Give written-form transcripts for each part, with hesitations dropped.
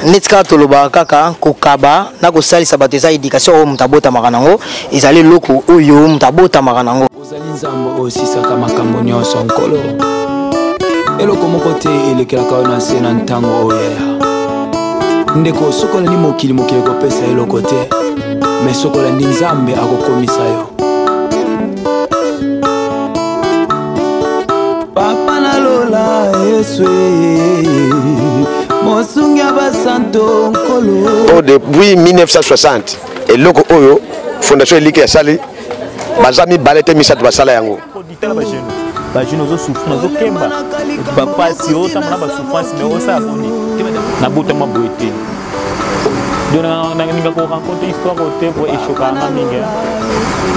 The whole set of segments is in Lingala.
netika toloba kaka kokaba na kosalisa bato eza éducation oyo mutabota makanango ezali loko oyo mutabota makanango ozali nzambo osisaka makambo nyonso nkolo eloko moko te elekelaka oyo na se na ntango oyeya ndeko sokola ni mokili kopesa eloko te me sokola ndi nzambe akokomisa yo papa na lola Yesu mosungi abasanto nkolo depuis 1960 eloko oyo fondation eliki ya sali bazami balete misato basala yango ba jeune ozo souffrir ozo kemba ba pasi ota na ba souffrance mais osa boni na buta maboete dona na ninga ko rencontrer histoire côté pour échoquer na minga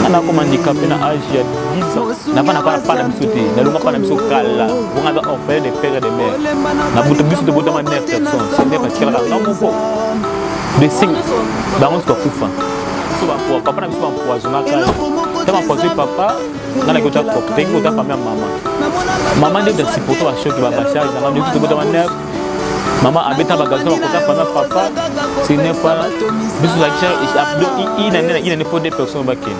na ko handicapé na âge ya 10 ans na pas na bisoté na longa pas na biso kala on a offert des pères et des mères na buta biso de buta ma 9 personnes c'est n'est pas qu'il a na mon des signes dans on se kufa so ba pour papa na biso empoisonner kala tama empoisonner papa na ko ta cocktail ko ta famille maman de si pour toi choc ba charge na biso de buta ma 9 maman abeta bagage na kota famille papa ce n'est pas biso la charge il ne faut des personnes ba ken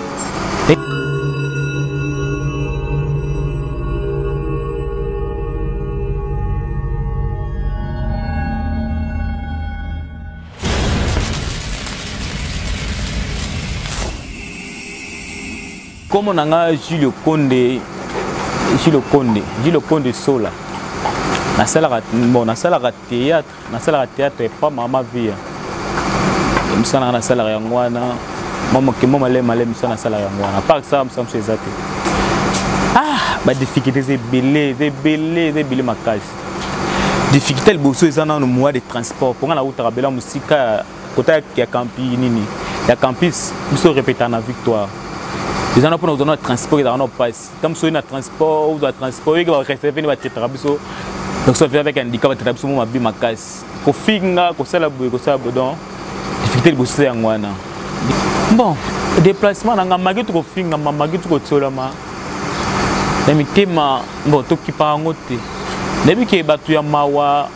comme on a Gilles Condé Sola. Na salle théâtre et pas maman vie. Msana na salle ya ngwana. Maman ke mama le malé msana salle ya ngwana. Par ça msam chez zate. Ah, ba difficulté c'est belé makasi. Difficulté le bosso ezana no mois de transport. Pour na uta bela musika kota ya campi nini. Ya campus biso répéter na victoire. Les gens pour nous transport ils n'ont pas comme sur un transport ou transport ils vont réserver les tétrabiso donc ça fait avec un handicap tétrabiso moi ma casse ko finga ko sala donc difficulté de bosser en wana bon déplacement na ngama gitu ko finga mama gitu ko tsolama na mitema bon to ki pa ngote depuis que batu ya mawa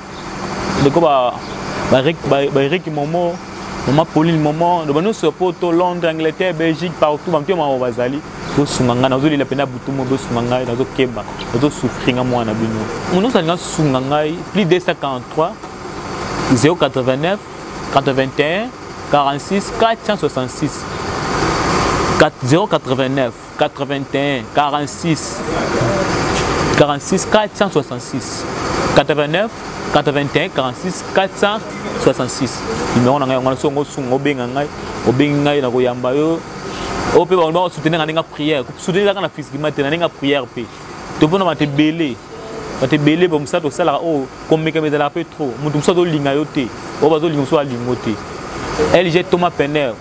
de ko ba rek momo maman Pauline maman de nous sur poto Londres Angleterre Belgique partout même maman bazali to sunganga nazo lila pena butumo do sunganga nazo keba nazo souffrir moi na bino nous ça sunganga plus de 143 089 421 46 466 089 421 46 46 466 89 81 46 466 numéro nanga ngana songo sungo benga ngai na koyamba yo ope ba on soutenir nga prière soutenir nga na physiquement te na nga prière pe to bona mate belé bon ça to sala o comme me la peu trop mutu so to linga yo te o ba zo lingo so lingo te LG Thomas Penner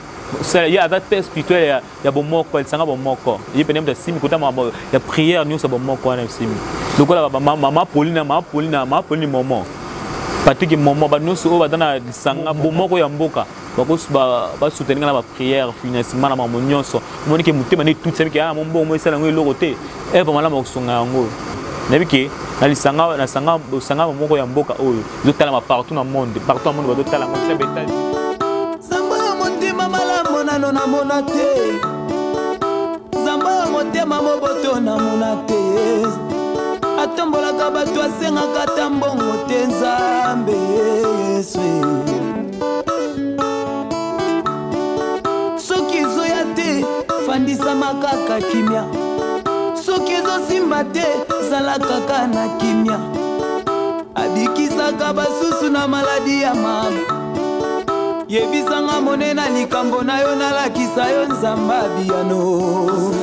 ça ya date spirituelle ya bon moko el sanga bon moko il penem de simi kota ma ya prière nous ça bon moko na simi donc là maman Pauline maman Patrick moment ba nous o ba dana sanga bon moko ya mboka ba soutenir na ba prière financement na maman nyonso moni ke mutema ne tout ça ke mon bon mo sala ngo lokote e vraiment la mo songa ngo nebiki na sanga moko ya mboka oyo zo tala ma partout dans monde ba do tala ngo très bétal Zamba motima malamu nano na monate Zamba motima moboto na monate Atombola kabatu asenga katambongo te Nzambe Yesu Soki zoya te fandisa makaka kimia Soki zo simba te zala kaka na kimia Abikisaka basusu na maladi ya mama Yebisanga monena likambo na yo nalakisa yo Nzamba biano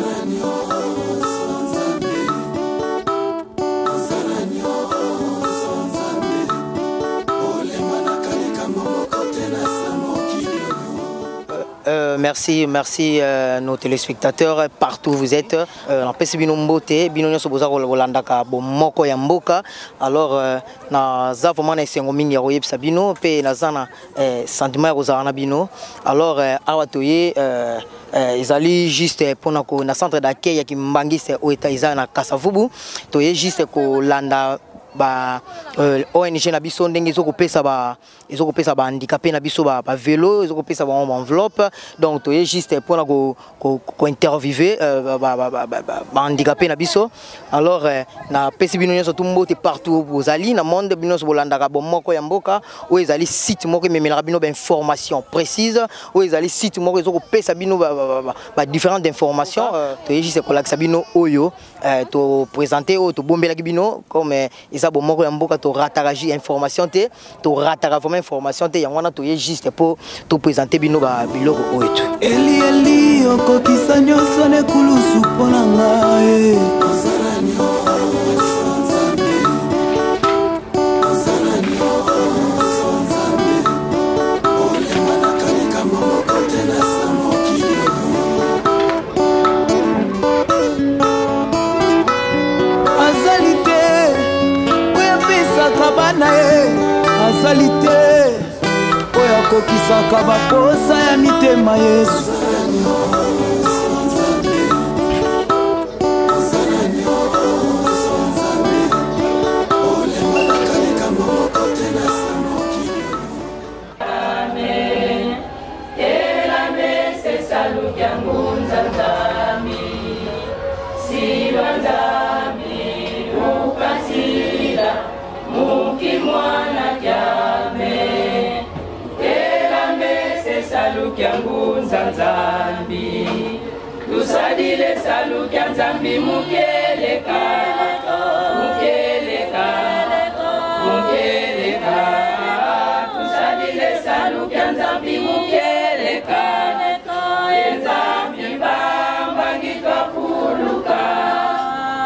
Merci nos téléspectateurs partout où vous êtes. Na pesi bino mbote bino nyoso boza kolanda ka bomoko ya mboka. Alors na za vraiment na sengo mingi ya koyebisa bino pe na zana sentiment ya kozana bino. Alors awa toye ezali juste pona ko na centre d'accueil ya Kimbangise o eta iza na Kasavubu. Toye juste ko landa ba ONG na biso ndenge ezokopesa ba handicapé na biso ba vélo ezokopesa ba enveloppe donc toye juste pour na ko interviewer ba handicapé na biso alors na pesi bino nyonso tumbote partout bozali na monde bino so bolandaka bomoko ya mboka o ezali site moko memelaka bino ba information précise o ezali site moko ezokopesa bino ba différentes informations toye juste ko lakisa bino oyo to présenter o to bombela bino comme isa bomoko ya mboka to rataraji information te to ratara vraiment information te yango na to ye juste pour to présenter bino ba biloko oyo to eli okokisa nyonso ne kulusu pona ngai azalite oya kokisaka bakosa ya mitema Yesu Nzambi tusadile salu kya Nzambi mukeleka tusadile salu kya Nzambi mukeleka Nzambi bambangi kapuluka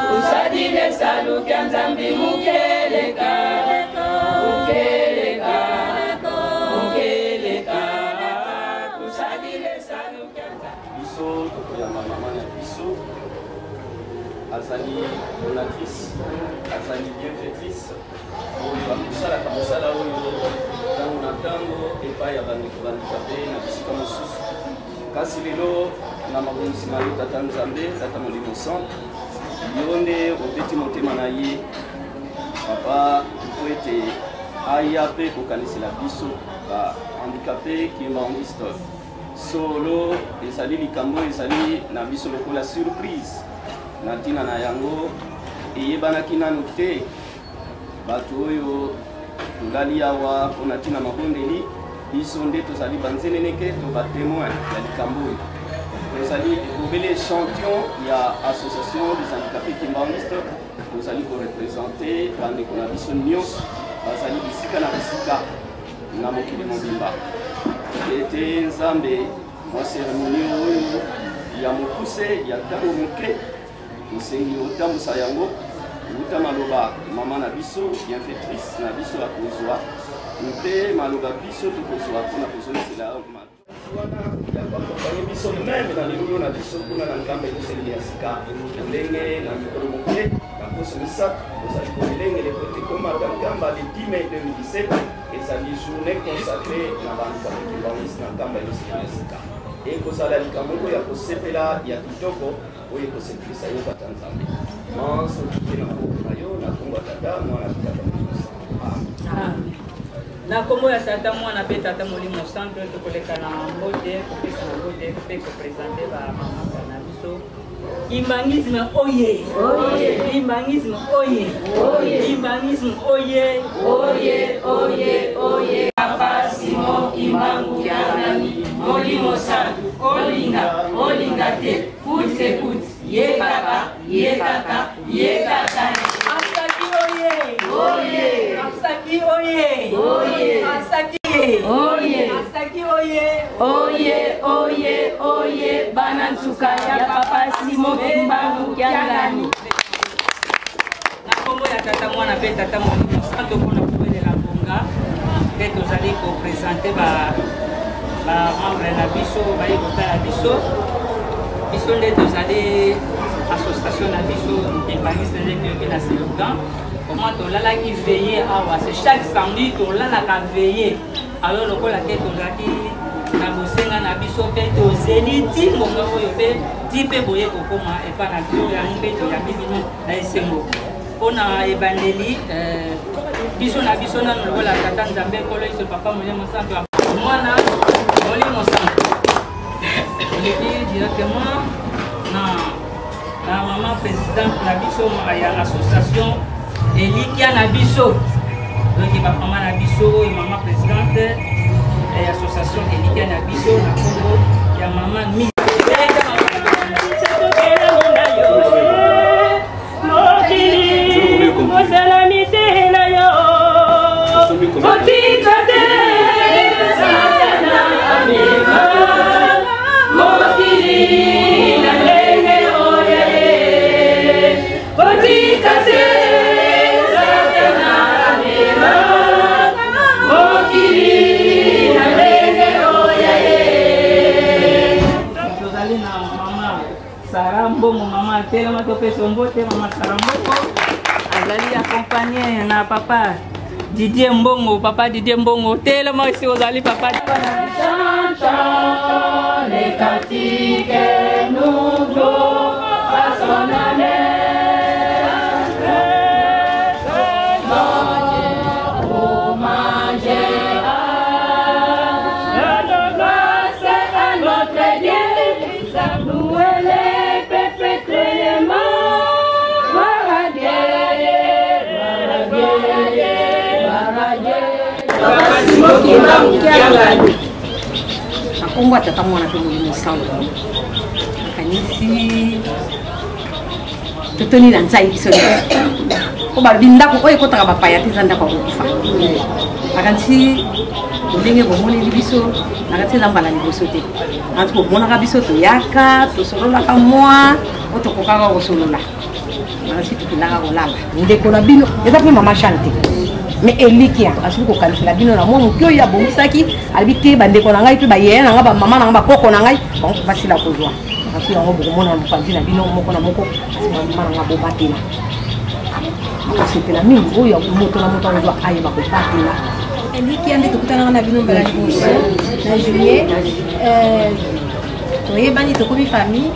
tusadile salu kya Nzambi mukeleka azali donatrice, azali bienfaitrice, akusala kamusala oyo tango na tango epai ya bandeko bandikape na bisika mosusu. Kasi lelo na mabonusi na yo tata Nzambe, tata Molimo Centre, yo nde obeti motema na ye papa po ete aya mpe kokanisela biso ba handicapé kimbanguiste solo ezali likambo ezali na biso lokola surprise na ntina na yango eyebanaki nanu te bato oyo tolali awa mpo na ntina mabondeli biso nde tozali banzeneneke to batémoin ya likambo oyo tozali ekobele champion ya association des handicapés kimbanguiste tozali korepresente bandeko na biso nyonso bazali bisika na bisika na mokili mobimba ete Nzambe mwa seremoni oyo ya mokuse ya ntango moke tosengi otambusa yango uta maloba mama na biso bienfaitrice na biso akozwa mpe maloba biso tokozwa mpona kozolisela wana ya bakompanye biso meme na lilulu na biso kuna na ngambo ekoseli ya sika ndenge na mikolo moke na poso misato ozali kolengele kote komata nkamba le 10 mai 2017 ezali journée consacrée na bantu bakimbanisi na nkamba ekoseli ya sika ekozala likambo moko ya kosepela ya kitoko oyo ekosepelisa yo tata Nzambe manso tuke na maboko na yo na kombo ya tata mwana pe tata Molimo na kombo ya tata mwana pe tata Molimo Centre tokoleka na mbote kopesa na mbote mpe kopresente bamamaka na biso kimbangisme oye kimbangisme oye kimbangisme oye Papa Simon Kimbangu Kianani Molimo Centre olinga te kutse ye kaka Asaki oye Asaki oye bana nsuka ya Papa Simon Kimbangu Kianani na kombo ya tata mwana pe tata Molimo Centre mpona kobelela bonga mpe tozali kopresente membre na biso baye kotala biso nde tozali association na biso kimbangisme nde toyoki na slogan comment tolalaki veille awa c'est chaque samedi tolalaka veille alors lokola te tozalaki na bosenga na biso mpe tozeli ntingonga oyo mpe ti mpe boye kokoma epa na biso yango mpe toyambi bino na esengo on a ebandeli biso na biso na lokola tata nzambe kolo iso papa molimo santo mwana molimo santo directement na maman présidente na biso ya association Elikia na biso donc papa maman na biso et maman présidente et association Elikia na biso na Congo ya maman mi Sarambongo maman tellement topé son beauté maman Sarambongo azali accompagné na papa Didier Mbongo tellement ici ozali papa les cantiques nouveaux à son Kongo atata mwana pe molimo santo akanisi totoni na nzai biso ko balobi ndako oyo ekotaka bapaya te eza ndako ya kokufa akanisi ndenge bomoneli biso nakati eza mbala liboso te anti bomonaka biso toyaka tosololaka mwa o tokokaka kosolola nakasi tokendaka kolala ndeko na bino eza mpe mama chante mais Elikia asili ko kanisa bino na mwa mokyo ya bomisaki albite bandeko na ngai pe baye na nga ba mama na nga ba koko na ngai ba basila kozwa kasi yango bokomona mopanzi na bino moko na moko mama na nga bobatela akasepela mingi oyo moto na moto ozwa aye bakobatela Elikia nde tokutana na bino mbala liboso na juillet toyebani tokomi famille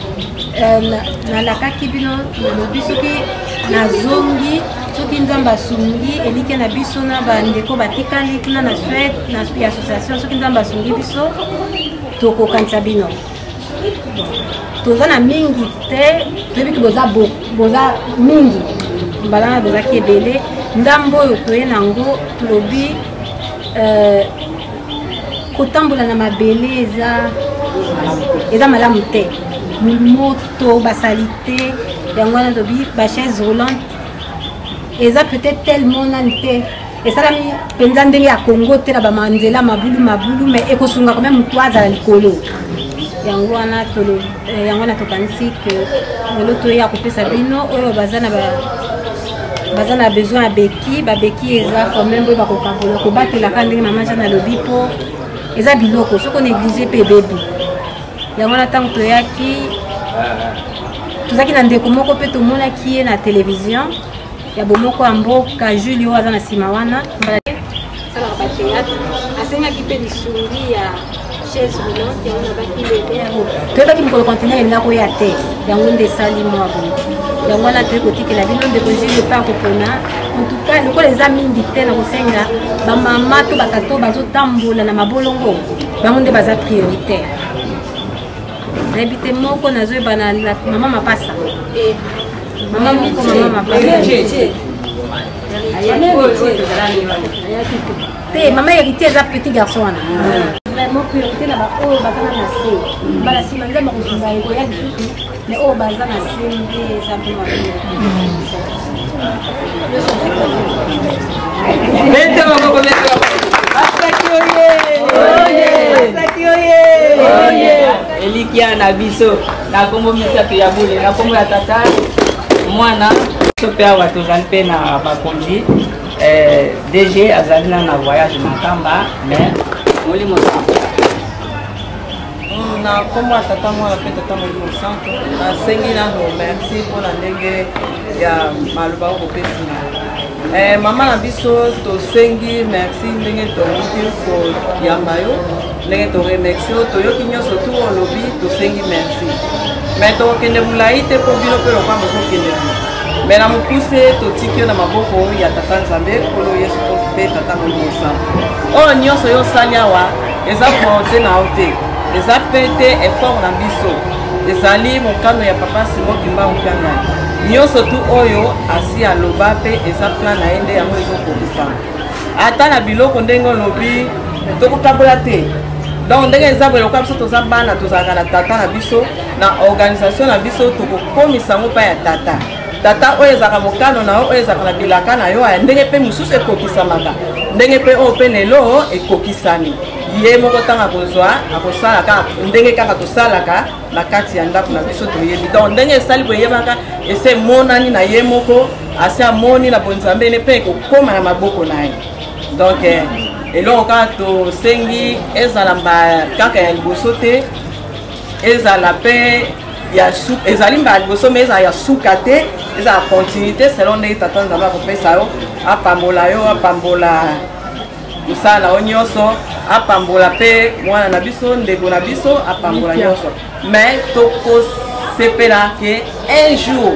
nalakaki bino nalobi soki nazongi soki nzambe asungi Elikia na biso na bandeko batikali kuna na Suède na association soki nzambe asungi biso tokokanisa bino toza na mingi te toyebi boza mingi mbalana bozaki ebele ndambo oyo toye nango tolobi kotambola na mabele eza malamu te moto basali te yango wana tobi bachaise roulante eza peut-être tellement nani te esalami mpenza ndenge ya Congo te na bamanzela mabulu mais ekosunga quand même moto azala likolo yango wana tokanisi ke lelo toya kopesa bino oyo baza na besoin ya beki babeki eza quand même boye bakokabola kobatelaka ndenge mama jana alobi mpo eza biloko soki onéglige mpe bebi yango wana ntango toyaki tozalaki na ndeko moko mpe tomonaki ye na télévision ya bomoko ya mboka Julie oyo aza na nsima wana salaka bateatre asengaki mpe lisungi ya chaise roulante yango nabaki lebe yango toyebaki mikolo contener elinga koya te yango nde esali mwa boye yango wana toye kotikela bino ndeko Julie mpe akopona entuka lokola eza mingi te na kosenga bamama to batato bazotambola na mabolongo bango nde baza prioritaire nayebi te moko nazoyeba na mama mapasa mama moko mama mapasa te mama héritier eza petit garçon wana mo priorité na baoyo baza na se bala nsima nzambe akozonga ekoya lisusu mais oyo baza na se nde eza mpe Elikia na biso na kombo misato ya bule na kombo ya tata mwana so pe awa tozali mpe na bakonzi DG azali na voyage makamba mais molimo santo na kombo ya tata mwana mpe tata molimo santo nasengi nano merci mpona ndenge ya maloba okopesi mama na biso tosengi merci ndenge tomuti koyamba yo ndenge toremercie yo toyoki nyonso tu olobi tosengi merci mais tokokende molai te mpo bino mpe lokwa bozokende mais na mokuse totiki yo na maboko ya tata nzambe kolo yesu mpe tata molimo santu oyo nyonso yo osali awa eza volonté na yo te eza mpe te effort na biso ezali mokano ya papa Simon Kimbangu Kiangani nyonso tu oyo asi aloba mpe eza plan na ye nde yango ezokokisama ata na biloko ndenge olobi tokokabola te donc ndenge eza boye lokola biso toza bana tozalaka na tata na biso na organisation na biso tokokomisa yango mpa ya tata oyo ezalaka mokano na yo oyo ezalaka na bilaka na yo ndenge mpe mosusu ekokisamaka ndenge mpe oyo mpe lelo ekokisami ye moko ntango akozwa akosalaka ndenge kaka tosalaka na kati ya ndako na biso toyebi donc ndenge esali boyebaka ese emonani na ye moko asi amoni na bonzambe ene mpe ekokóma na maboko na ye donc eloko kaka tosengi ezala kaka ya liboso te ezala mpe ezali mba ya liboso me ezala ya suka te ezala continuité selon ndenge tata nzambe akopesa yo apambola yo apambola mosala na yo nyonso apambola mpe mwana na biso ndeko na biso apambola nyonso mais tokosepela ke un jour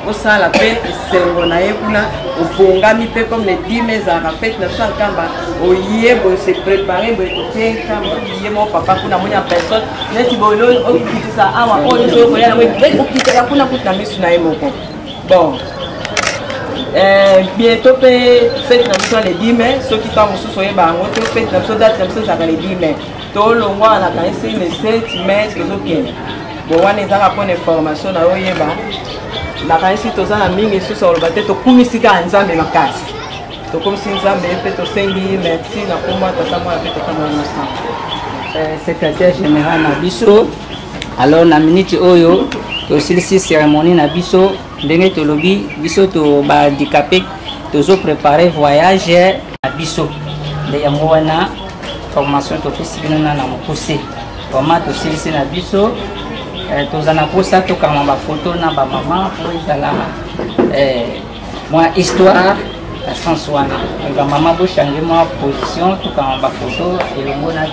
osala mpe esengo na ye kuna obongami mpe comme le 10 mai ezalaka fete na biso ya nkamba oye boye se prépare boye kote nkamba ye moko papa kuna moni ya personne neti boye okitisa awa oyo nyonso okoya yango okitaka kuna kutu na misu na ye moko bon bientôt mpe fete na biso ya le 10 mai soki ntango mosusu oyeba yango te fete na biso date na biso ezalaka le 10 mai tolongwa na kanisi le 7 mai tozokende bon wana ezalaka mpona information na oyeba nakanisi toza na mingi lisusu oloba te tokumisi kaka nzambe makasi tokumisi nzambe mpe tosengi merci na komwa tata mwana mpe tata mwana secrétaire général na biso alors na minute oyo tosilisi cérémonie na biso ndenge tolobi biso to bahandicapé tozoprépare voyage na biso nde yango wana formation topesi bino na mokuse vraimen tosilisi na biso toza na posa tokanga bafoto na bamama po ezala mwa histoire na sens wana bamama bochange mwa position tokanga bafoto elongo na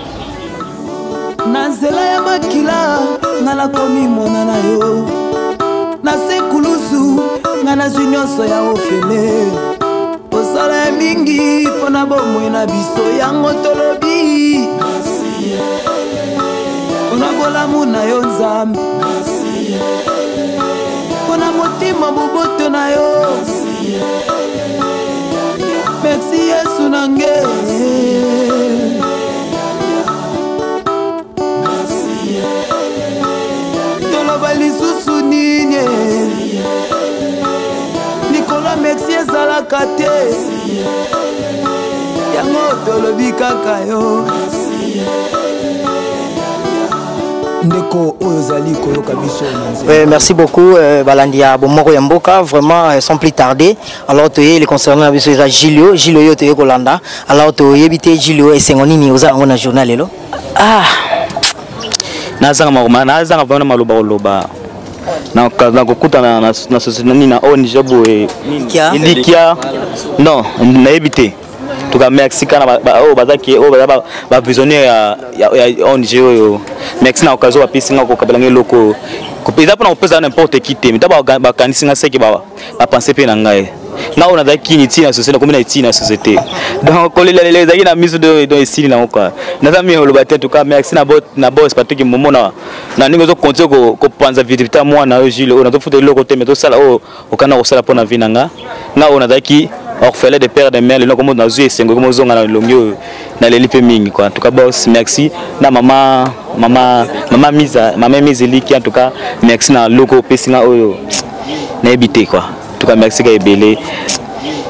na nzela ya makila nga nakomi mwana na yo na sekulusu nga nazwi nyonso ya ofele osala ya mingi mpo na bomoi na biso yango tolobi mpona bolamu na yo nzambe mpona motima boboto na yo merci yesu na nge toloba lisusu nini likolo merci ezalaka te yango tolobi kaka yo Merci beaucoup Balandia Bomoko Yamboka, vraiment sans plus tarder. Alors les concernants avec Gilio yo te Kolanda. Alors tu éviter Gilio et Sengonini aux on journal hello. Ah. Nazanga maruma nazanga vana maloba loba. Na kokuta na société na on jabo e Likia. Non, na éviter. En tout cas, merci kana bazaki ba visionnaire ya ONG oyo. Merci na okazo apisi nga ko kabelange loko. Ko peza pona opeza n'importe qui te. Mita ba kanisi nga seki ba penser pe na ngai. Na ona zaki ni tina société comme na tina société. Donc ko les zaki na miso do ici na quoi. Na zami lo ba te en tout cas merci na boss parce que momo na ningo zo konte ko panza vidita moi na Gilles ona to futa loko te meto sala o kana ko sala pona vinanga. Na ona zaki orphelin de père de mère le nom comme dans yeux c'est comme zonga na longyo na lelipe mingi quoi en tout cas boss merci na maman mise liki en tout cas merci na loko pesinga oyo na ebité quoi en tout cas merci ka ebele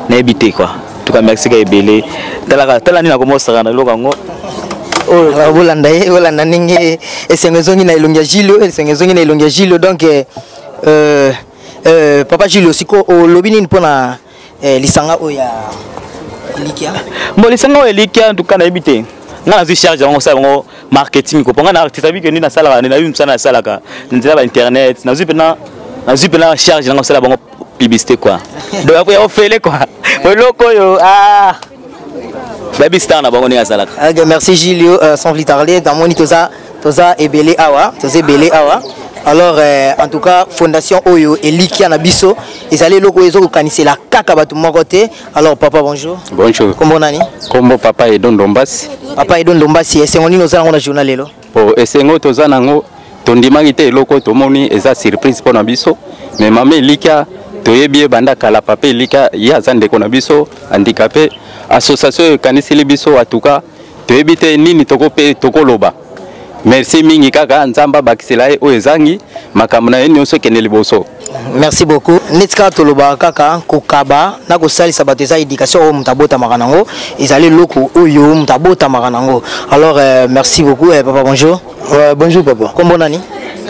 na ebité quoi en tout cas merci ka ebele tala ni na komosaka na loko ngo Olanda ningi esengezongi na ilongia Gilio esengezongi na ilongia Gilio donc papa Gilio siko olobini mpona lisanga oya Likia bon lisanga oya Likia en tout cas na ebité nga na charge yango ça bango marketing ko ponga na artiste abi que ni na sala na yu msana sala ka ndela ba internet na zupe na charge yango sala bango publicité quoi donc après on fait quoi loko yo ah baby star na bango ni sala merci Gilio sans plus tarder dans mon toza ebele awa alors en tout cas fondation oyo Likia na biso ezali eloko oyo ezokokanisela kaka bato moko te. Alors papa bonjour. Bonjour. Kombo nani? Kombo papa Edon Ndombasi. Papa Edon Ndombasi, esengo nini oza nango na journal lelo? Po esengo toza nango tondimaki te eloko tomoni eza surprise mpo na biso. Mais mama Elika toyebi banda kala papa Elika ya aza ndeko na biso handicapé. Association ekaniseli biso atuka toyebi te nini tokope tokoloba. Merci mingi kaka nzamba bakisela e oezangi makambo na ye nyonso kende liboso. Merci beaucoup. Netka toloba kaka kokaba na kosalisa bato eza éducation oyo mutabota makanango ezali loko oyo mutabota makanango. Alors merci beaucoup papa bonjour. Bonjour papa. Kombo nani?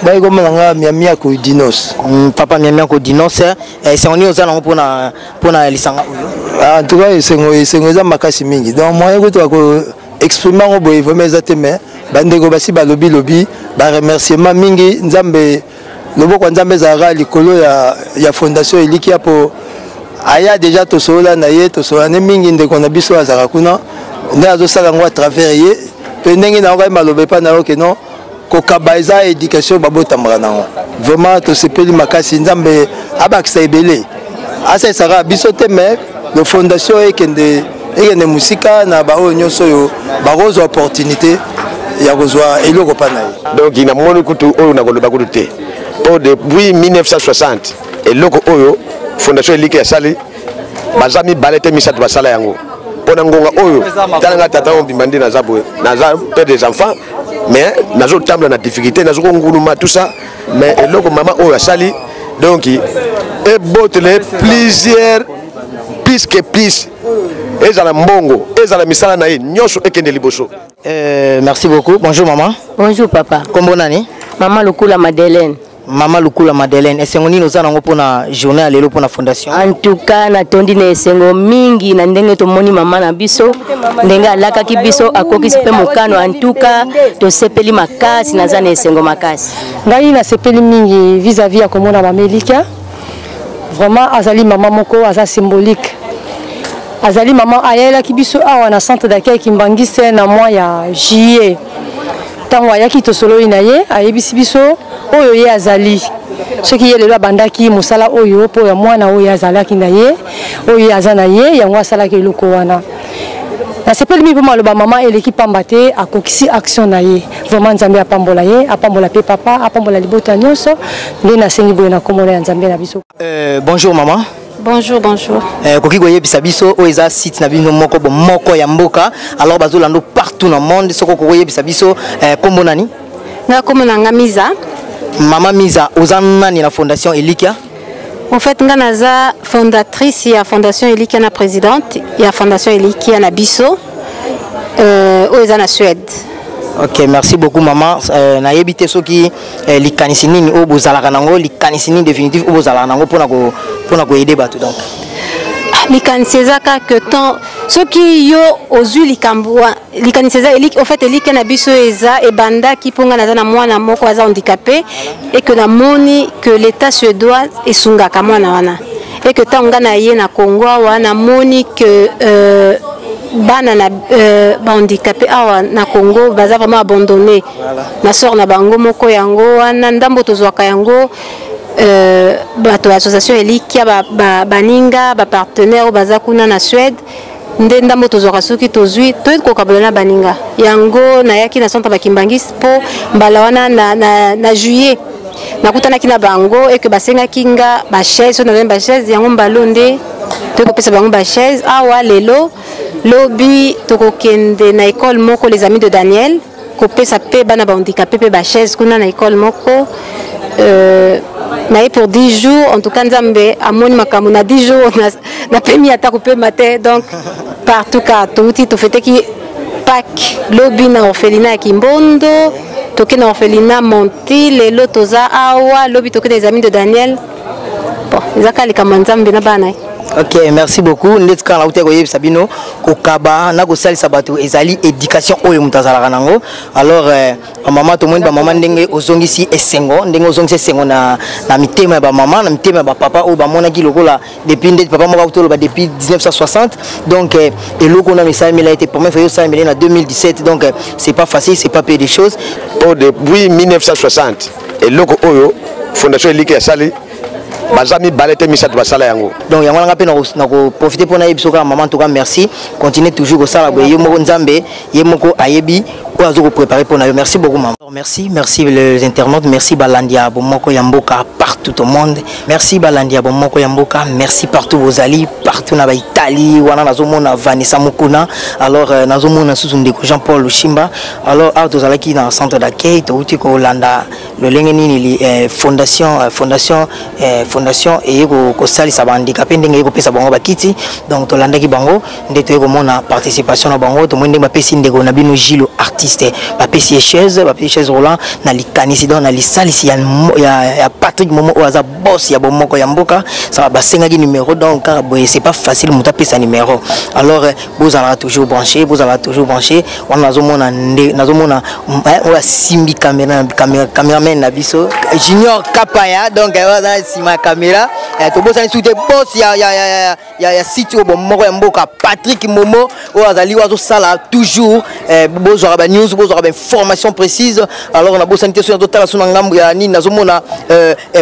Bayi kombo nanga Miamia ko Dinos. Papa Miamia ko Dinos c'est on oza nango pona lisanga oyo. En tout cas esengo eza makasi mingi. Donc moi ko ko exprimer ngo boye vraiment ezate mais bandeko basi balobi lobi ba remerciement mingi nzambe loboko nzambe zara likolo ya fondation Elikia po aya déjà tosola na ye tosola ne mingi ndeko na biso azara kuna nde azosala ngo à travers ye pe ndenge na ngo malobe pa na yo ke non kokaba eza éducation babotambaka nango vraiment tosepeli makasi nzambe abakisa ebele asa sara biso te mais le fondation ekende musika na baoyo nyonso yo bakozwa opportunité ya kozwa eloko pa na ye. Donc ina moni kutu oyo na koloba kutu te. Po depuis 1960 eloko oyo fondation Elika ya sali bazami balete misato basala yango. Pona ngonga oyo talanga tata on bimandi na zabwe na za père des enfants mais nazo tamba na difficulté nazo nguluma tout ça mais eloko mama oyo asali donc et botle plusieurs plus ezala mbongo ezala misala na ye nyonso ekende liboso. Merci beaucoup. Bonjour maman. Bonjour papa. Kombo nani? Maman Lukula Madeleine. Maman Lukula Madeleine. Esengo nini oza nango pona journée lelo pona fondation? En tout cas na tondi na esengo mingi na ndenge tomoni mama na biso ndenge alaka ki biso akokisi pe mokano en tout cas to sepeli makasi na zana esengo makasi. Ngai na sepeli mingi vis-à-vis ya komona mama Elika. Vraiment azali mama moko aza symbolique. Azali maman ayela ki biso awa na centre d'accueil Kimbangise na mois ya juillet. Tango ayaki to solo inaye ayebisi biso oyo ye azali. Soki ye lelo bandaki musala oyo po ya mwana oyo azalaki na ye oyo azana ye yango asalaki eloko wana. Na sepeli mi po maloba maman eleki pamba te akokisi action na ye. Vraiment nzambe apambola ye, apambola pe papa, apambola libota nyonso nde na sengi boye na komona ya nzambe na biso. Bonjour maman. Bonjour, bonjour. Koki goye bisabiso o eza site na bino moko ya mboka alors bazolando partout dans le monde soko koye bisabiso kombo nani? Na kombo na Miza. Mama Miza ozana ni la fondation Elikia. En fait nga naza fondatrice ya fondation Elikia na présidente ya fondation Elikia na biso o eza na Suède. Ok, merci beaucoup maman. Na yebite soki likanisi nini o bozalaka nango likanisi nini définitif o bozalaka nango pona ko aider bato donc. Likanisi ezaka que tant soki yo ozui likambwa likanisi eza Elika en fait Elika na biso eza ebanda ki ponga naza na mwana moko aza handicapé et que na moni que l'état suédois esungaka mwana wana et que tanga na ye na Congo wana moni que bana na handicapé awa na Congo baza vraiment abandonné na sort na bango moko yango wana ndambo tozwaka yango bato association Elikia baninga ba partenaire baza kuna na Suède nde ndambo tozwaka soki tozwi tokokabola na baninga yango nayaki na centre Bakimbangisi po mbala wana na juillet nakutanaki na bango et que basengaki nga ba chaise so na ba chaise yango mbalonde tokopesa bango ba chaise awa lelo lobi tokokende na école moko les amis de Daniel kopesa pe bana ba handicapé pe ba chaise kuna na école moko mais pour 10 jours en tout cas nzambe amoni makambo na 10 jours na pemi ata coupé matin donc partout ka touti to fete ki Pâques lobi na orphelinat ya Kimbondo toke na orphelinat Monti lelo toza awa lobi toke des amis de Daniel bon ezaka likambo nzambe na bana. Ok, merci beaucoup. Ndetska na uteko yebisa bino kokaba na kosalisa bato ezali éducation oyo mutazalaka nango. Alors maman to moni ba maman ndenge ozongisi esengo, ndenge ozongisi esengo na mitema ba maman, na mitema ba papa o ba monaki lokola depuis ndeti papa moko utolo ba depuis 1960. Donc eloko na message mais a été première fois ça mais en 2017 donc c'est pas facile, c'est pas peu des choses. Depuis 1960 eloko oyo fondation Elika ya sali bazami balete misato basala yango. Donc yango nga pe na ko profiter pour na yebiso ka maman en tout cas merci. Continuez toujours ko sala boye moko nzambe yemoko ayebi ko azo ko préparer pour na yo. Merci beaucoup maman. Merci les internautes, merci Balandia Bomoko Yamboka partout au monde. Merci Balandia Bomoko Yamboka, merci partout vos alliés, partout na Italie, wana nazomona Vanessa Mukuna, alors nazomona Susundeko Jean-Paul Lushimba. Alors autozalaki dans centre d'accueil, to uti ko Hollanda, le lengeni fondation et ko salisa ba handicapé ndenge ko pesa bango bakiti. Donc to landaki bango ndeto ko mona participation na bango to mwende ba pesi ndeko na bino Gilo artiste, ba pesi chaise Roland na likanisi donc na lisalisi ya Patrick Momo oaza boss ya Bomoko ya Mboka ça va sengaki numéro donc c'est pas facile de taper sa numéro. Alors vous allez toujours brancher on nazomona on va simbi caméraman na biso Junior Kapaya donc on sima caméra to bossa sous des boss ya site au Bomoko ya Mboka Patrick Momo oazali oazo sala toujours bozora ba news bozora ba information précise. Alors on a beau santé sur total sur ngambo ya ni nazomona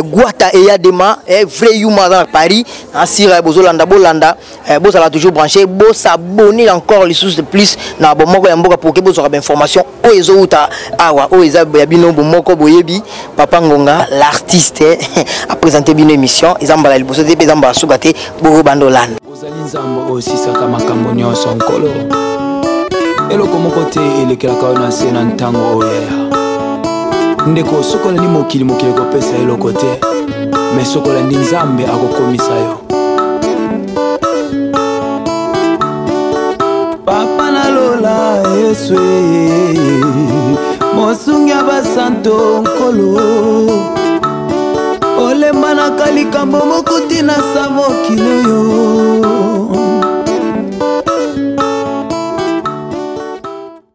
Guata et Yadema vrai yuma dans Paris asira bozolanda bolanda bozala toujours branché bo s'abonner encore les sources de plus na Bomoko ya Mboka pour que bozora ba information o ezouta awa o eza ya bino Bomoko boyebi Papa Ngonga l'artiste a présenté une émission ezambala liboso te ezambala sugate bo bandolanda ozali nzambo osisaka makambo nyonso nkolo eloko moko te elekelaka yo na se na ntango oyeya ndeko sokola ni mokili kopesa eloko te me sokola ndi nzambe akokomisa yo papa nalola yesu mosungi ya basanto nkolo olemba na kalikambo mokuti na sa mokili oyo